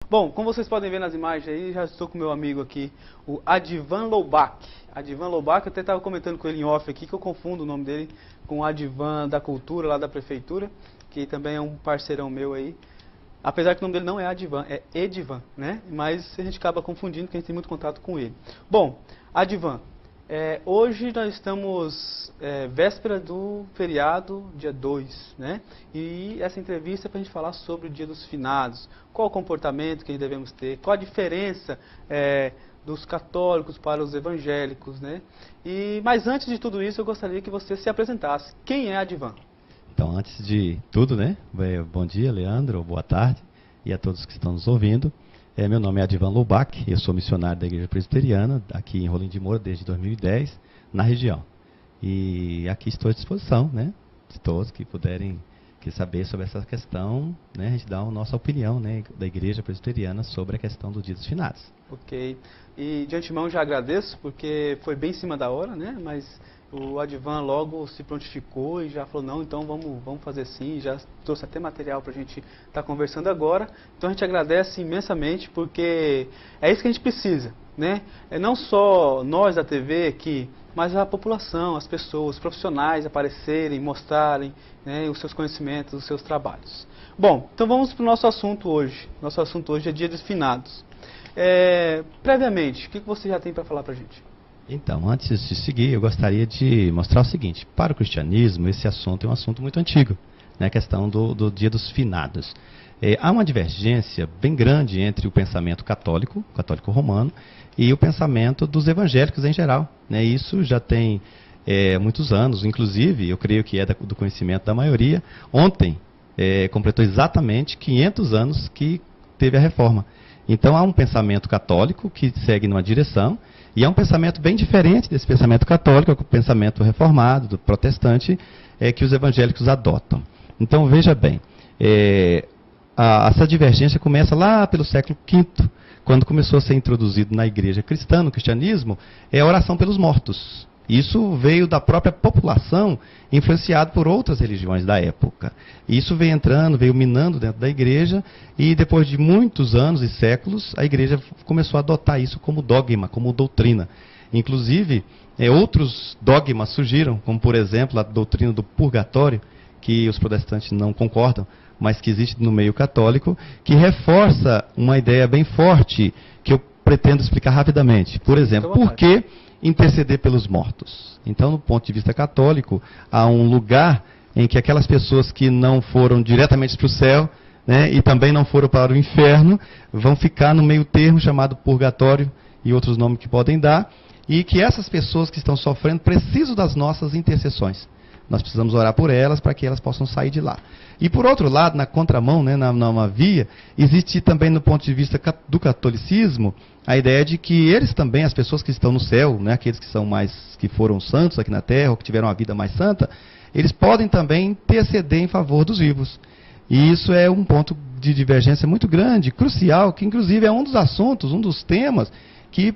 Bom, como vocês podem ver nas imagens aí, já estou com o meu amigo aqui, o Advan Loubach. Advan Loubach, eu até estava comentando com ele em off aqui, que eu confundo o nome dele com o Advan da Cultura, lá da Prefeitura, que também é um parceirão meu aí. Apesar que o nome dele não é Advan, é Edivan, né? Mas a gente acaba confundindo, porque a gente tem muito contato com ele. Bom, Advan, hoje nós estamos véspera do feriado, dia 2, né? E essa entrevista é para a gente falar sobre o Dia dos Finados. Qual o comportamento que devemos ter, qual a diferença dos católicos para os evangélicos, né? Mas antes de tudo isso, eu gostaria que você se apresentasse. Quem é Advan? Então, antes de tudo, né? Bom dia, Leandro, boa tarde, e a todos que estão nos ouvindo. Meu nome é Advan Loubach, eu sou missionário da Igreja Presbiteriana, aqui em Rolim de Moura, desde 2010, na região. E aqui estou à disposição, né? De todos que puderem saber sobre essa questão, né? A gente dá a nossa opinião, né, da Igreja Presbiteriana sobre a questão do Dia dos Finados. Ok. E de antemão já agradeço, porque foi bem em cima da hora, né? Mas o Advan logo se prontificou e já falou, não, então vamos fazer sim, já trouxe até material para a gente estar conversando agora. Então a gente agradece imensamente, porque é isso que a gente precisa, né? Não só nós da TV aqui, mas a população, as pessoas, os profissionais aparecerem, mostrarem, né, os seus conhecimentos, os seus trabalhos. Bom, então vamos para o nosso assunto hoje. Nosso assunto hoje é Dia dos Finados. Previamente, o que você já tem para falar para a gente? Então, antes de seguir, eu gostaria de mostrar o seguinte. Para o cristianismo, esse assunto é um assunto muito antigo, né, a questão do Dia dos Finados. Há uma divergência bem grande entre o pensamento católico romano, e o pensamento dos evangélicos em geral, né? Isso já tem muitos anos, inclusive, eu creio que é do conhecimento da maioria. Ontem completou exatamente 500 anos que teve a reforma. Então há um pensamento católico que segue numa direção, e há um pensamento bem diferente desse pensamento católico, o pensamento reformado, do protestante, que os evangélicos adotam. Então veja bem, essa divergência começa lá pelo século V, quando começou a ser introduzido na igreja cristã, no cristianismo, a oração pelos mortos. Isso veio da própria população, influenciado por outras religiões da época. Isso veio entrando, veio minando dentro da igreja, e depois de muitos anos e séculos, a igreja começou a adotar isso como dogma, como doutrina. Inclusive, outros dogmas surgiram, como por exemplo a doutrina do purgatório, que os protestantes não concordam, mas que existe no meio católico, que reforça uma ideia bem forte, que eu pretendo explicar rapidamente. Por exemplo, por que interceder pelos mortos? Então, no ponto de vista católico, há um lugar em que aquelas pessoas que não foram diretamente para o céu, né, e também não foram para o inferno, vão ficar no meio termo chamado purgatório, e outros nomes que podem dar, e que essas pessoas que estão sofrendo precisam das nossas intercessões. Nós precisamos orar por elas para que elas possam sair de lá. E por outro lado, na contramão, né, na via, existe também no ponto de vista do catolicismo a ideia de que eles também, as pessoas que estão no céu, né, aqueles que foram santos aqui na terra, ou que tiveram a vida mais santa, eles podem também interceder em favor dos vivos. E isso é um ponto de divergência muito grande, crucial, que inclusive é um dos assuntos, um dos temas que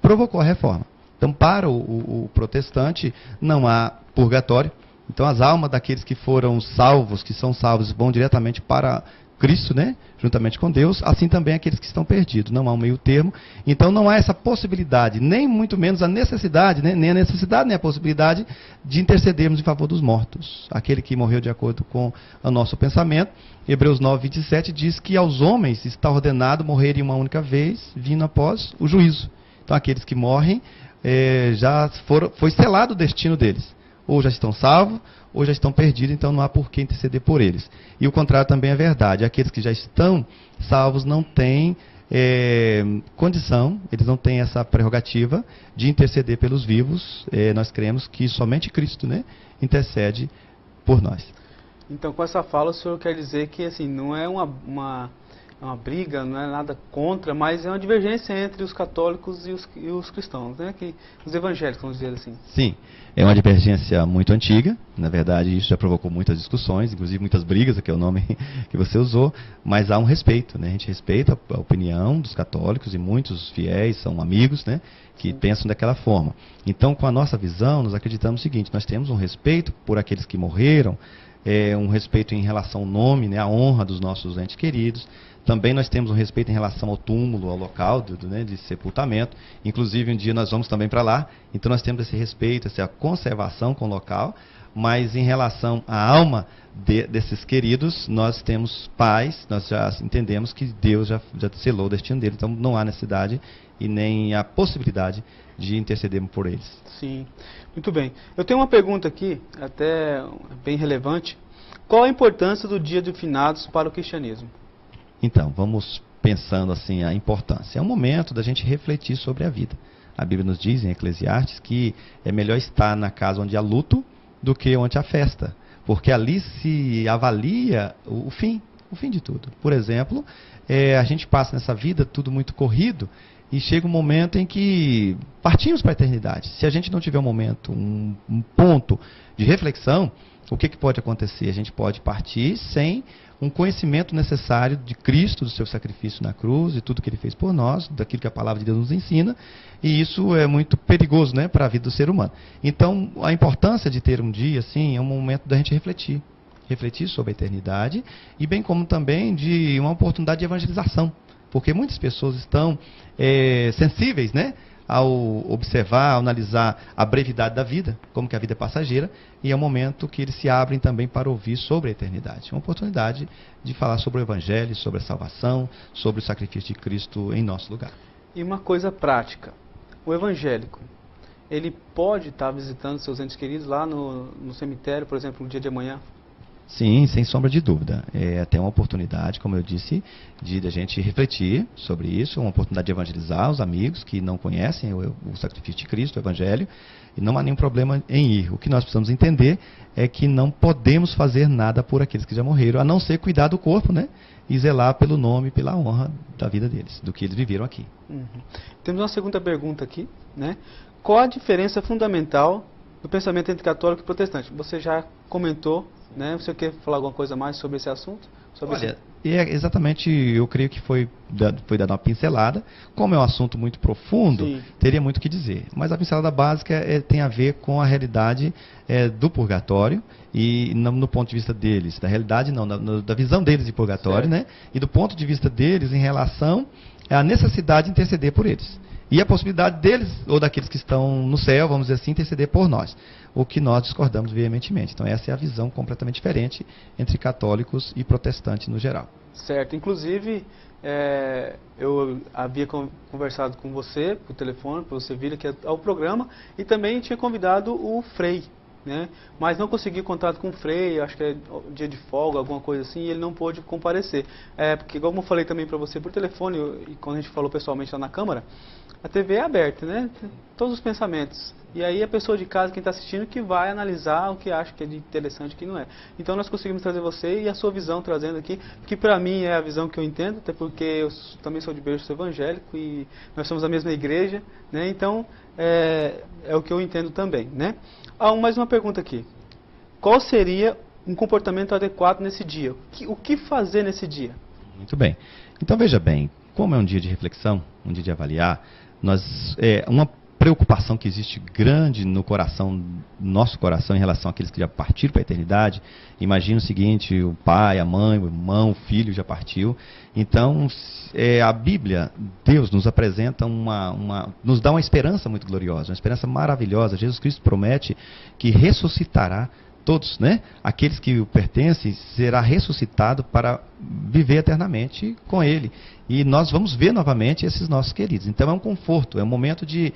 provocou a reforma. Então, para o protestante, não há purgatório. Então, as almas daqueles que foram salvos, que são salvos, vão diretamente para Cristo, né? Juntamente com Deus, assim também aqueles que estão perdidos. Não há um meio termo. Então, não há essa possibilidade, nem muito menos a necessidade, né? Nem a necessidade, nem a possibilidade de intercedermos em favor dos mortos. Aquele que morreu de acordo com o nosso pensamento. Hebreus 9, 27 diz que aos homens está ordenado morrerem uma única vez, vindo após o juízo. Então, aqueles que morrem, foi selado o destino deles. Ou já estão salvos, ou já estão perdidos, então não há por que interceder por eles. E o contrário também é verdade. Aqueles que já estão salvos não têm condição, eles não têm essa prerrogativa de interceder pelos vivos. Nós cremos que somente Cristo, né, intercede por nós. Então, com essa fala, o senhor quer dizer que assim, não é uma briga, não é nada contra, mas é uma divergência entre os católicos e os cristãos, né? Os evangélicos, vamos dizer assim. Sim, é uma divergência muito antiga. Na verdade, isso já provocou muitas discussões, inclusive muitas brigas, que é o nome que você usou, mas há um respeito, né? A gente respeita a opinião dos católicos, e muitos fiéis são amigos, né, que pensam daquela forma. Então, com a nossa visão, nós acreditamos o seguinte: nós temos um respeito por aqueles que morreram, um respeito em relação ao nome, né, a honra dos nossos entes queridos. Também nós temos um respeito em relação ao túmulo, ao local de sepultamento. Inclusive, um dia nós vamos também para lá. Então, nós temos esse respeito, essa conservação com o local. Mas, em relação à alma desses queridos, nós temos paz. Nós já entendemos que Deus já selou o destino deles. Então, não há necessidade e nem a possibilidade de intercedermos por eles. Sim, muito bem. Eu tenho uma pergunta aqui, até bem relevante. Qual a importância do Dia de Finados para o cristianismo? Então, vamos pensando assim a importância. É um momento da gente refletir sobre a vida. A Bíblia nos diz em Eclesiastes que é melhor estar na casa onde há luto do que onde há festa, porque ali se avalia o fim de tudo. Por exemplo, a gente passa nessa vida tudo muito corrido e chega um momento em que partimos para a eternidade. Se a gente não tiver um momento, um ponto de reflexão, o que pode acontecer? A gente pode partir sem um conhecimento necessário de Cristo, do seu sacrifício na cruz, e tudo que Ele fez por nós, daquilo que a palavra de Deus nos ensina, e isso é muito perigoso, né, para a vida do ser humano. Então, a importância de ter um dia assim é um momento da gente refletir sobre a eternidade, e bem como também de uma oportunidade de evangelização, porque muitas pessoas estão sensíveis, né, ao observar, ao analisar a brevidade da vida, como que a vida é passageira, e é um momento que eles se abrem também para ouvir sobre a eternidade. Uma oportunidade de falar sobre o Evangelho, sobre a salvação, sobre o sacrifício de Cristo em nosso lugar. E uma coisa prática, o evangélico, ele pode estar visitando seus entes queridos lá no cemitério, por exemplo, no dia de amanhã? Sim, sem sombra de dúvida. É até uma oportunidade, como eu disse, de a gente refletir sobre isso, uma oportunidade de evangelizar os amigos que não conhecem o sacrifício de Cristo, o Evangelho, e não há nenhum problema em ir. O que nós precisamos entender é que não podemos fazer nada por aqueles que já morreram, a não ser cuidar do corpo, né? E zelar pelo nome, pela honra da vida deles, do que eles viveram aqui. Uhum. Temos uma segunda pergunta aqui, né? Qual a diferença fundamental do pensamento entre católico e protestante? Você já comentou, né? Você quer falar alguma coisa mais sobre esse assunto? Olha, exatamente, eu creio que foi dada uma pincelada. Como é um assunto muito profundo, sim, teria muito o que dizer. Mas a pincelada básica tem a ver com a realidade do purgatório, e no ponto de vista deles, da realidade não, da visão deles de purgatório, certo, né? E do ponto de vista deles em relação à necessidade de interceder por eles. E a possibilidade deles, ou daqueles que estão no céu, vamos dizer assim, interceder por nós. O que nós discordamos veementemente. Então essa é a visão completamente diferente entre católicos e protestantes no geral. Certo. Inclusive, eu havia conversado com você por telefone, para você vir aqui ao programa, e também tinha convidado o Frei, né? Mas não consegui contato com o Frei, acho que é dia de folga, alguma coisa assim, e ele não pôde comparecer. Porque, como eu falei também para você por telefone, e quando a gente falou pessoalmente lá na Câmara, a TV é aberta, né? Todos os pensamentos. E aí a pessoa de casa, quem está assistindo, que vai analisar o que acha que é de interessante e o que não é. Então nós conseguimos trazer você e a sua visão trazendo aqui, que para mim é a visão que eu entendo, até porque eu também sou de berço evangélico e nós somos da mesma igreja, né? Então é o que eu entendo também, né? Mais uma pergunta aqui. Qual seria um comportamento adequado nesse dia? O que fazer nesse dia? Muito bem. Então veja bem, como é um dia de reflexão, um dia de avaliar, uma preocupação que existe grande no nosso coração em relação àqueles que já partiram para a eternidade. Imagina o seguinte: o pai, a mãe, o irmão, o filho já partiu. Então, a Bíblia, Deus nos apresenta nos dá uma esperança muito gloriosa, uma esperança maravilhosa. Jesus Cristo promete que ressuscitará todos, né? Aqueles que o pertencem, será ressuscitado para viver eternamente com Ele. E nós vamos ver novamente esses nossos queridos. Então é um conforto, é um momento de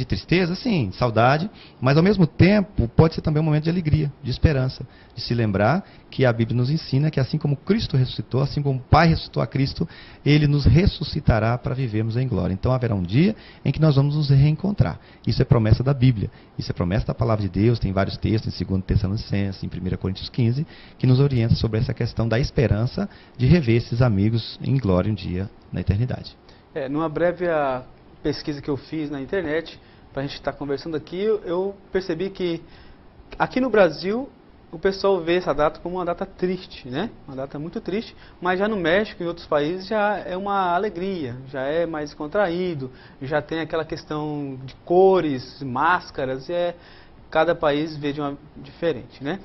tristeza, sim, saudade, mas ao mesmo tempo pode ser também um momento de alegria, de esperança, de se lembrar que a Bíblia nos ensina que assim como Cristo ressuscitou, assim como o Pai ressuscitou a Cristo, Ele nos ressuscitará para vivermos em glória. Então haverá um dia em que nós vamos nos reencontrar. Isso é promessa da Bíblia, isso é promessa da Palavra de Deus, tem vários textos em 2 Tessalonicenses, em 1 Coríntios 15, que nos orientam sobre essa questão da esperança de rever esses amigos em glória um dia na eternidade. Numa breve pesquisa que eu fiz na internet, para a gente estar conversando aqui, eu percebi que aqui no Brasil o pessoal vê essa data como uma data triste, né? Uma data muito triste, mas já no México e em outros países já é uma alegria, já é mais contraído, já tem aquela questão de cores, máscaras, cada país vê de uma diferente, né?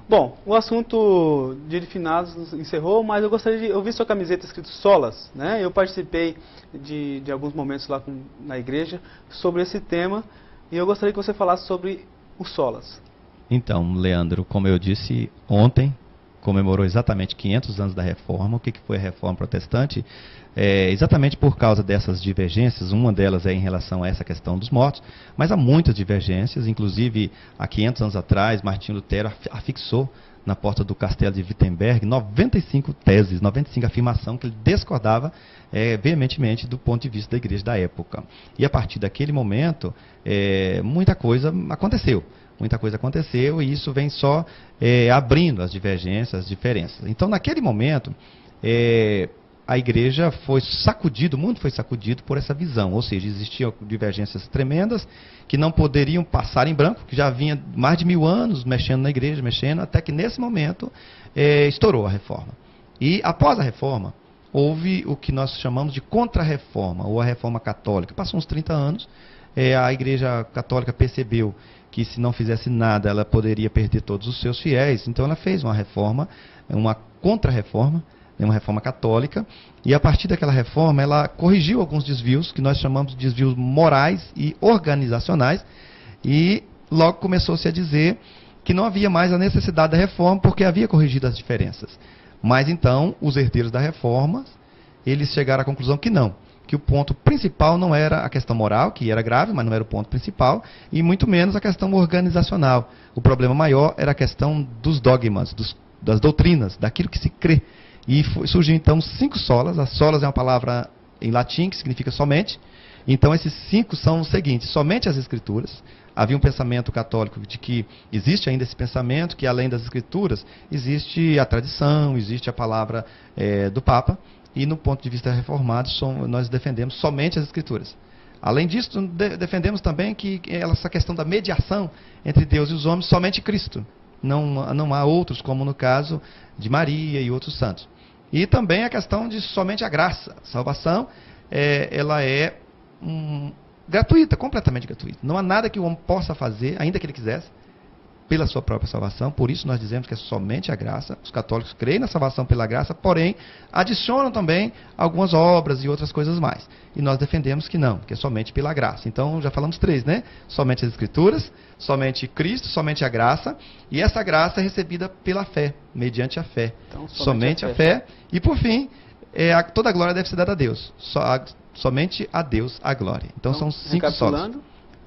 Bom, o assunto Dia de Finados encerrou, mas eu gostaria de... Eu vi sua camiseta escrito Solas, né? Eu participei de alguns momentos lá na igreja sobre esse tema, e eu gostaria que você falasse sobre o Solas. Então, Leandro, como eu disse ontem, comemorou exatamente 500 anos da Reforma. O que foi a Reforma Protestante? Exatamente por causa dessas divergências, uma delas é em relação a essa questão dos mortos, mas há muitas divergências, inclusive há 500 anos atrás, Martinho Lutero afixou na porta do castelo de Wittenberg 95 teses, 95 afirmações que ele discordava veementemente do ponto de vista da igreja da época. E a partir daquele momento, muita coisa aconteceu. Muita coisa aconteceu e isso vem só abrindo as divergências, as diferenças. Então, naquele momento, a igreja foi sacudido, o mundo foi sacudido por essa visão. Ou seja, existiam divergências tremendas que não poderiam passar em branco, que já vinha mais de 1000 anos mexendo na igreja, até que nesse momento estourou a reforma. E após a reforma, houve o que nós chamamos de contra-reforma, ou a reforma católica. Passou uns 30 anos, a igreja católica percebeu que se não fizesse nada, ela poderia perder todos os seus fiéis. Então ela fez uma reforma, uma contra-reforma, uma reforma católica, e a partir daquela reforma ela corrigiu alguns desvios, que nós chamamos de desvios morais e organizacionais, e logo começou-se a dizer que não havia mais a necessidade da reforma, porque havia corrigido as diferenças. Mas então, os herdeiros da reforma, eles chegaram à conclusão que não, que o ponto principal não era a questão moral, que era grave, mas não era o ponto principal, e muito menos a questão organizacional. O problema maior era a questão dos dogmas, das doutrinas, daquilo que se crê. E surgiu então 5 solas. As solas é uma palavra em latim que significa somente. Então esses 5 são os seguintes: somente as Escrituras. Havia um pensamento católico de que existe ainda esse pensamento, que além das Escrituras, existe a tradição, existe a palavra do Papa. E no ponto de vista reformado, nós defendemos somente as Escrituras. Além disso, defendemos também que essa questão da mediação entre Deus e os homens, somente Cristo. Não há outros, como no caso de Maria e outros santos. E também a questão de somente a graça. A salvação, ela é gratuita, completamente gratuita. Não há nada que o homem possa fazer, ainda que ele quisesse, pela sua própria salvação. Por isso nós dizemos que é somente a graça. Os católicos creem na salvação pela graça, porém adicionam também algumas obras e outras coisas mais. E nós defendemos que não, que é somente pela graça. Então já falamos 3, né? Somente as Escrituras, somente Cristo, somente a graça. E essa graça é recebida pela fé, mediante a fé. Então, somente a fé. E por fim, toda a glória deve ser dada a Deus. Somente a Deus a glória. Então são 5 solas.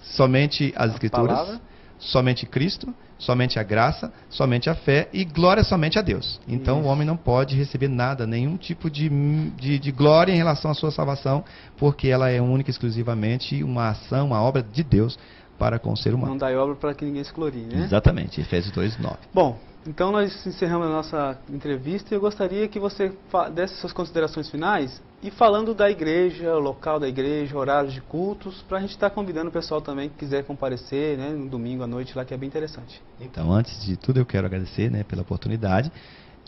Somente as Escrituras, somente Cristo, somente a graça, somente a fé e glória somente a Deus. Então o homem não pode receber nada, nenhum tipo de glória em relação à sua salvação, porque ela é única e exclusivamente uma ação, uma obra de Deus para com o ser humano. Não dá obra para que ninguém se glorie, né? Exatamente, Efésios 2:9. Bom, então nós encerramos a nossa entrevista e eu gostaria que você desse suas considerações finais e falando da igreja, local da igreja, horários de cultos, para a gente estar convidando o pessoal também que quiser comparecer, né, no domingo à noite lá, que é bem interessante. Então, antes de tudo, eu quero agradecer, né, pela oportunidade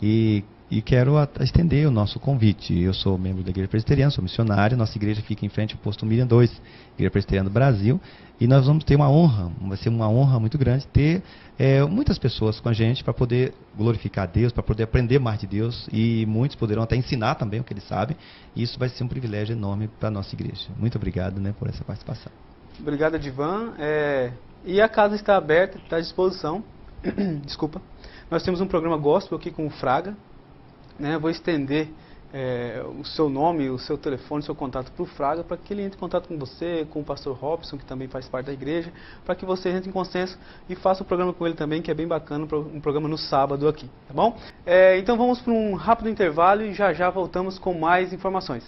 e quero estender o nosso convite. Eu sou membro da Igreja Presbiteriana, sou missionário, nossa igreja fica em frente ao posto Miriam 2, Igreja Presbiteriana do Brasil, e nós vamos ter uma honra, vai ser uma honra muito grande ter muitas pessoas com a gente para poder glorificar a Deus, para poder aprender mais de Deus, e muitos poderão até ensinar também o que eles sabem, e isso vai ser um privilégio enorme para a nossa igreja. Muito obrigado, né, por essa participação. Obrigado, Adivan. E a casa está aberta, está à disposição. Desculpa. Nós temos um programa gospel aqui com o Fraga. Né, vou estender o seu nome, o seu telefone, o seu contato para o Fraga, para que ele entre em contato com você, com o pastor Robson, que também faz parte da igreja, para que você entre em consenso e faça o programa com ele também, que é bem bacana, um programa no sábado aqui, tá bom? Então vamos para um rápido intervalo e já voltamos com mais informações.